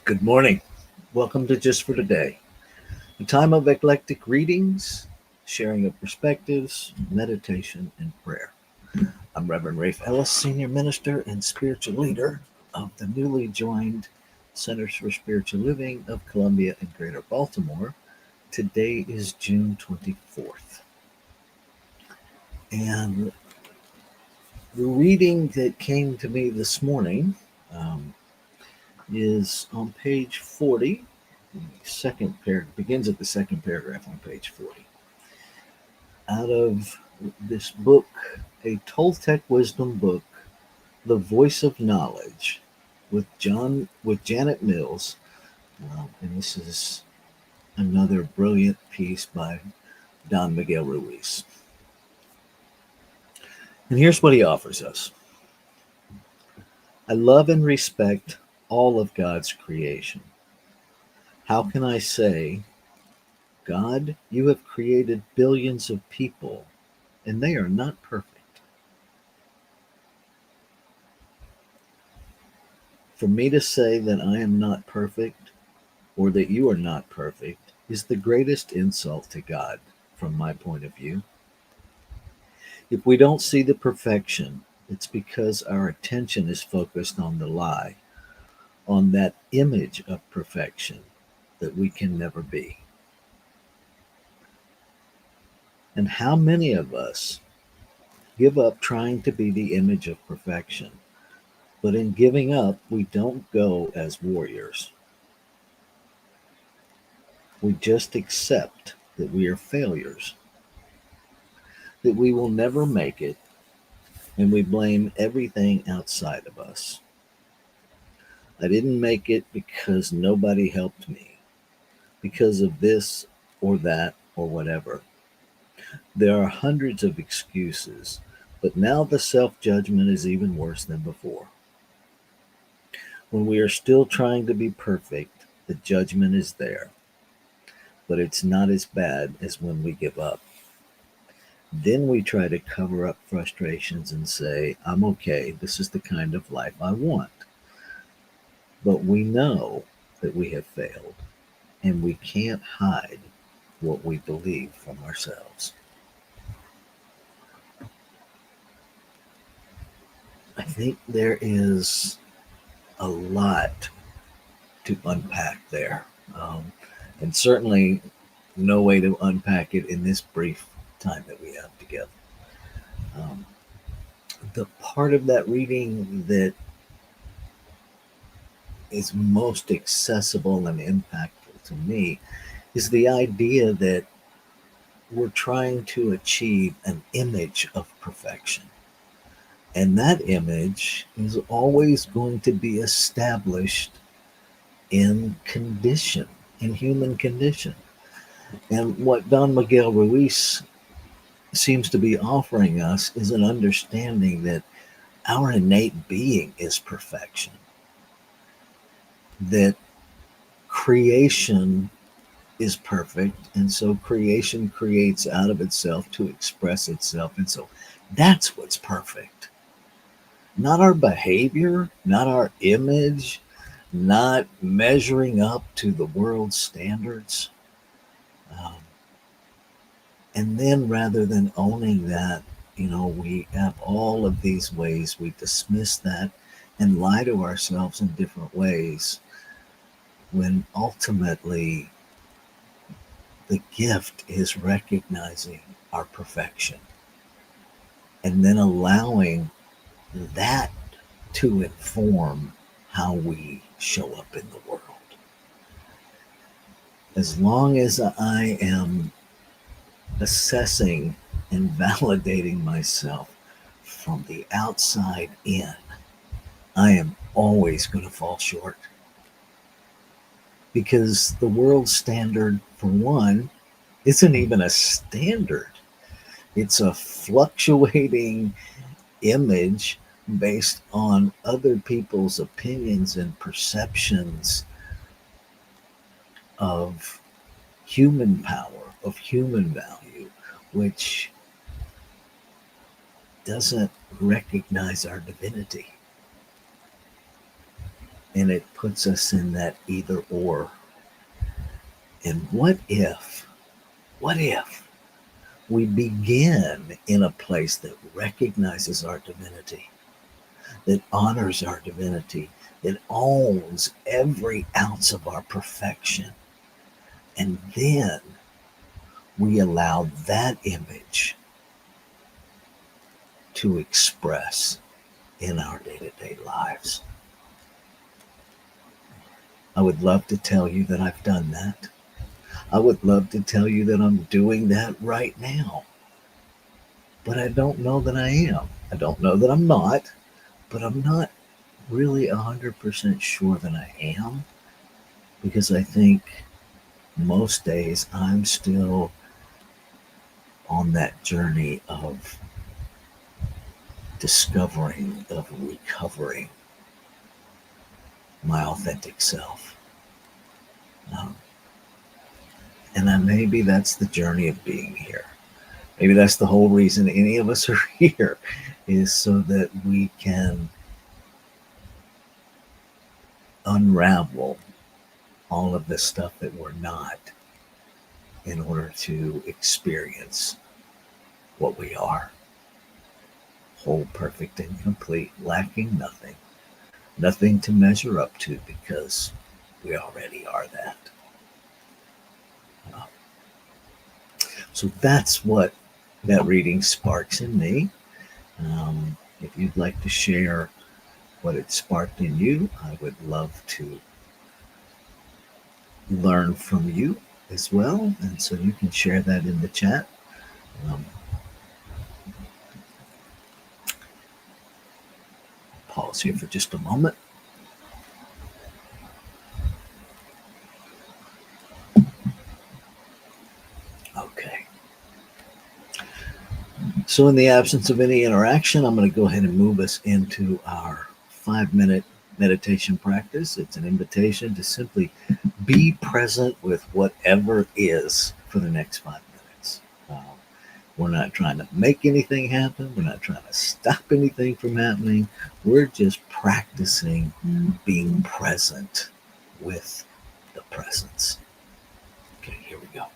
Good morning. Welcome to Just for Today, a time of eclectic readings, sharing of perspectives, meditation, and prayer. I'm Reverend Rafe Ellis, Senior Minister and Spiritual Leader of the newly joined Centers for Spiritual Living of Columbia and Greater Baltimore. Today is June 24th. And the reading that came to me this morning is on page 40. The second paragraph begins at the second paragraph on page 40. Out of this book, a Toltec wisdom book, The Voice of Knowledge, with Janet Mills, and this is another brilliant piece by Don Miguel Ruiz. And here's what he offers us. I love and respect all of God's creation. How can I say, God, you have created billions of people, and they are not perfect? For me to say that I am not perfect or that you are not perfect is the greatest insult to God from my point of view. If we don't see the perfection, it's because our attention is focused on the lie, on that image of perfection that we can never be. And how many of us give up trying to be the image of perfection? But in giving up, we don't go as warriors. We just accept that we are failures, that we will never make it, and we blame everything outside of us. I didn't make it because nobody helped me, because of this or that or whatever. There are hundreds of excuses, but now the self judgment is even worse than before. When we are still trying to be perfect, the judgment is there, but it's not as bad as when we give up. Then we try to cover up frustrations and say, I'm okay, this is the kind of life I want. But we know that we have failed, and we can't hide what we believe from ourselves. I think there is a lot to unpack there, and certainly no way to unpack it in this brief time that we have together. Um, the part of that reading that is most accessible and impactful to me is the idea that we're trying to achieve an image of perfection. And that image is always going to be established in condition, in human condition. And what Don Miguel Ruiz seems to be offering us is an understanding that our innate being is perfection, that creation is perfect, and so creation creates out of itself to express itself. And so that's what's perfect. Not our behavior, not our image, not measuring up to the world's standards. Um, and then rather than owning that, we have all of these ways we dismiss that and lie to ourselves in different ways when ultimately the gift is recognizing our perfection and then allowing that to inform how we show up in the world. As long as I am assessing and validating myself from the outside in, I am always going to fall short. Because the world standard, for one, isn't even a standard. It's a fluctuating image based on other people's opinions and perceptions of human power, of human value, which doesn't recognize our divinity. And it puts us in that either or. And what if we begin in a place that recognizes our divinity, that honors our divinity, that owns every ounce of our perfection, and then we allow that image to express in our day-to-day lives. I would love to tell you that I've done that. I would love to tell you that I'm doing that right now. But I don't know that I am. I don't know that I'm not, but I'm not really 100% sure that I am, because I think most days I'm still on that journey of discovering, of recovering my authentic self. Um, maybe that's the journey of being here. Maybe that's the whole reason any of us are here, is so that we can unravel all of the stuff that we're not in order to experience what we are: whole, perfect, and complete, lacking nothing, nothing to measure up to, because we already are that. Uh, So that's what that reading sparks in me. If you'd like to share what it sparked in you, I would love to learn from you as well. And so you can share that in the chat. Um, Pause here for just a moment. Okay. So, in the absence of any interaction, I'm going to go ahead and move us into our 5 minute meditation practice. It's an invitation to simply be present with whatever is for the next 5 minutes. We're not trying to make anything happen, we're not trying to stop anything from happening. We're just practicing being present with the presence. Okay, here we go.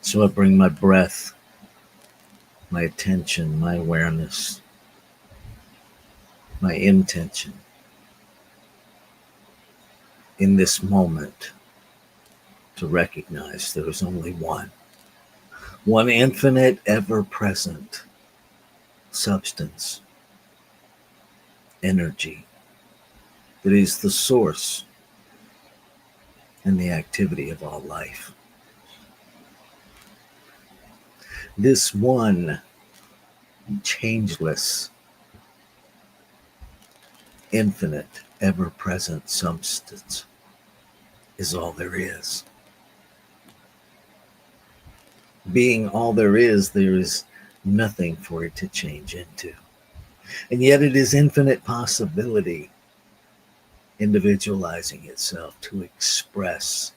So I bring my breath, my attention, my awareness, my intention in this moment to recognize there is only one infinite, ever present substance, energy that is the source and the activity of all life. This one changeless, infinite, ever present substance is all there is. Being all there is nothing for it to change into. And yet it is infinite possibility individualizing itself to express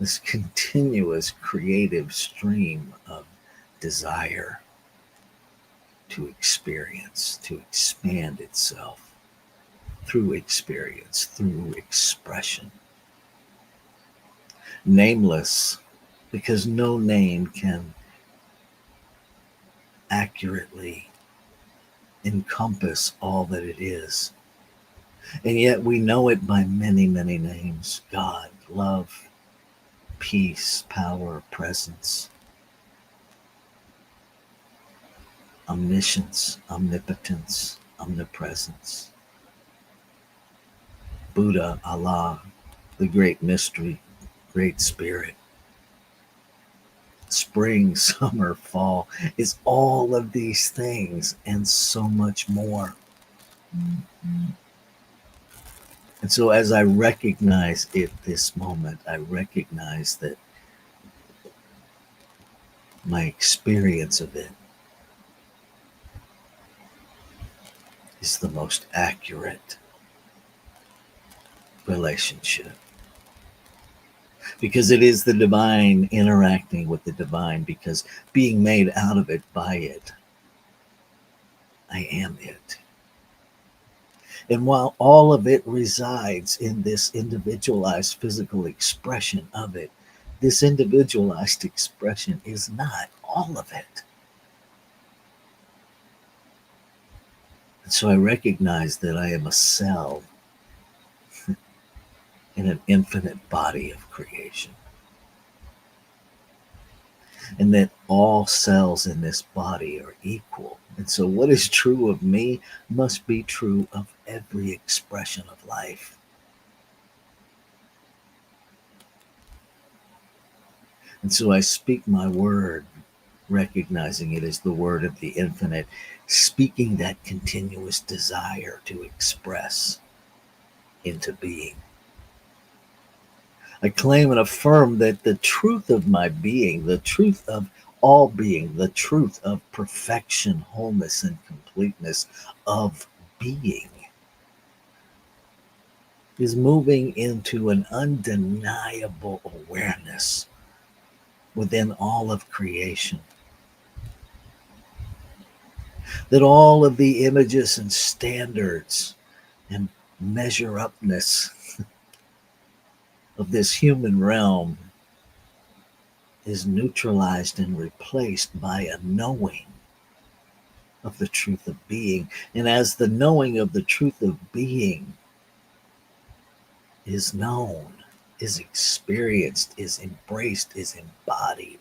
this continuous creative stream of desire to experience, to expand itself through experience, through expression. Nameless, because no name can accurately encompass all that it is. And yet we know it by many, many names: God, love, peace, power, presence, omniscience, omnipotence, omnipresence, Buddha, Allah, the great mystery, great spirit. Spring, summer, fall is all of these things and so much more. And so as I recognize it this moment, I recognize that my experience of it is the most accurate relationship. Because it is the divine interacting with the divine, because being made out of it by it, I am it. And while all of it resides in this individualized physical expression of it, this individualized expression is not all of it. And so I recognize that I am a cell in an infinite body of creation. And that all cells in this body are equal. And so what is true of me must be true of every expression of life. And so I speak my word, recognizing it as the word of the infinite, speaking that continuous desire to express into being. I claim and affirm that the truth of my being, the truth of all being, the truth of perfection, wholeness, and completeness of being is moving into an undeniable awareness within all of creation. That all of the images and standards and measure upness of this human realm is neutralized and replaced by a knowing of the truth of being. And as the knowing of the truth of being is known, is experienced, is embraced, is embodied,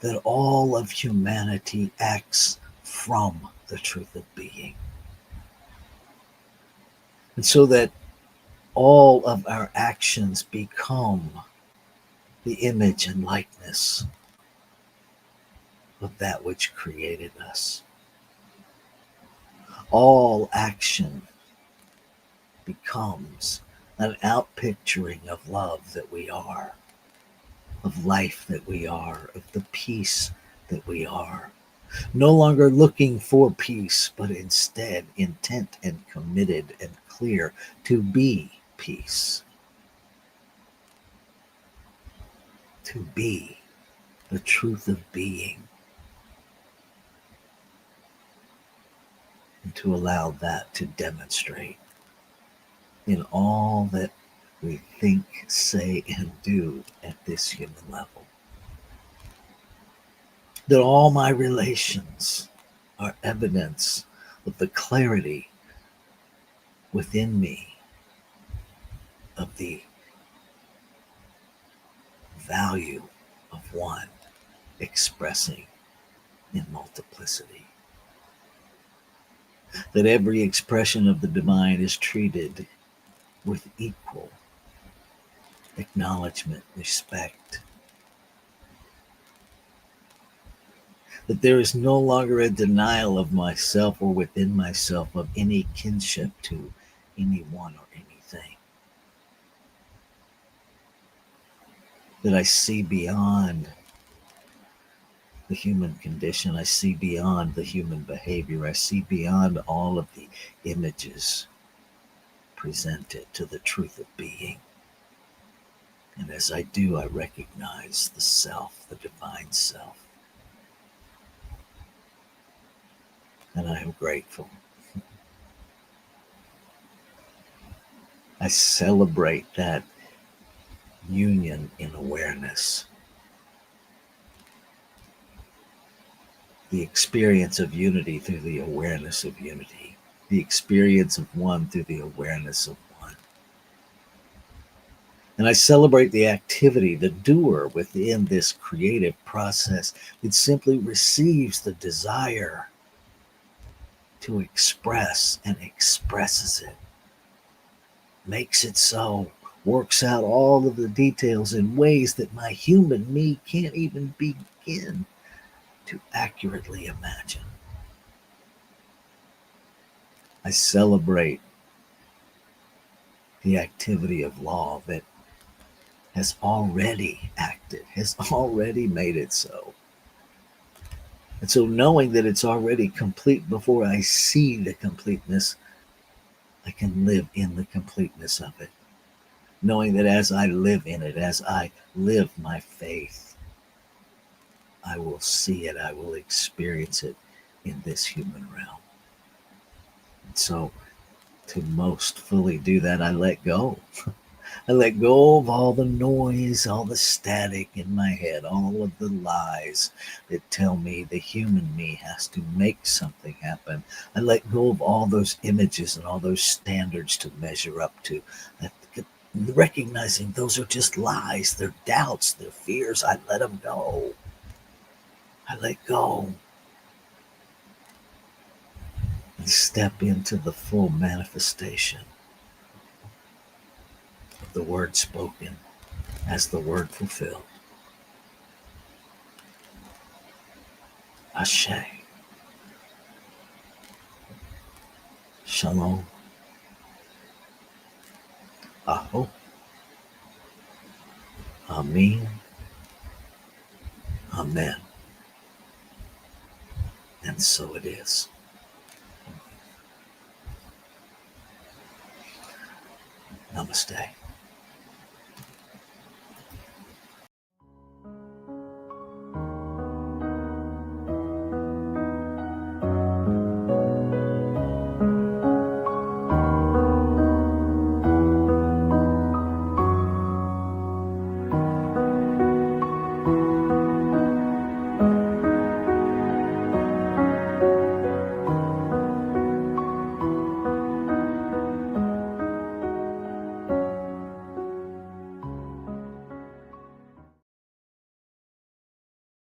that all of humanity acts from the truth of being. And so that all of our actions become the image and likeness of that which created us. All action becomes an outpicturing of love that we are, of life that we are, of the peace that we are. No longer looking for peace, but instead intent and committed and clear to be peace. To be the truth of being. And to allow that to demonstrate in all that we think, say, and do at this human level. that all my relations are evidence of the clarity within me of the value of one expressing in multiplicity. That every expression of the divine is treated with equal acknowledgement, respect. That there is no longer a denial of myself or within myself of any kinship to anyone or anything. That I see beyond the human condition. I see beyond the human behavior. I see beyond all of the images presented to the truth of being. And as I do, I recognize the self, the divine self. And I am grateful. I celebrate that union in awareness. The experience of unity through the awareness of unity. The experience of one through the awareness of one. And I celebrate the activity, the doer within this creative process. It simply receives the desire to express and expresses it. Makes it so. Works out all of the details in ways that my human me can't even begin to accurately imagine. I celebrate the activity of law that has already acted, has already made it so. And so, knowing that it's already complete before I see the completeness, I can live in the completeness of it. Knowing that as I live in it, as I live my faith, I will see it, I will experience it in this human realm. And so, to most fully do that, I let go. I let go of all the noise, all the static in my head, all of the lies that tell me the human me has to make something happen. I let go of all those images and all those standards to measure up to. Recognizing those are just lies, they're doubts, they're fears. I let them go. I let go and step into the full manifestation of the word spoken as the word fulfilled. Ashe. Shalom. Aho. Amen. Amen. And so it is. Namaste.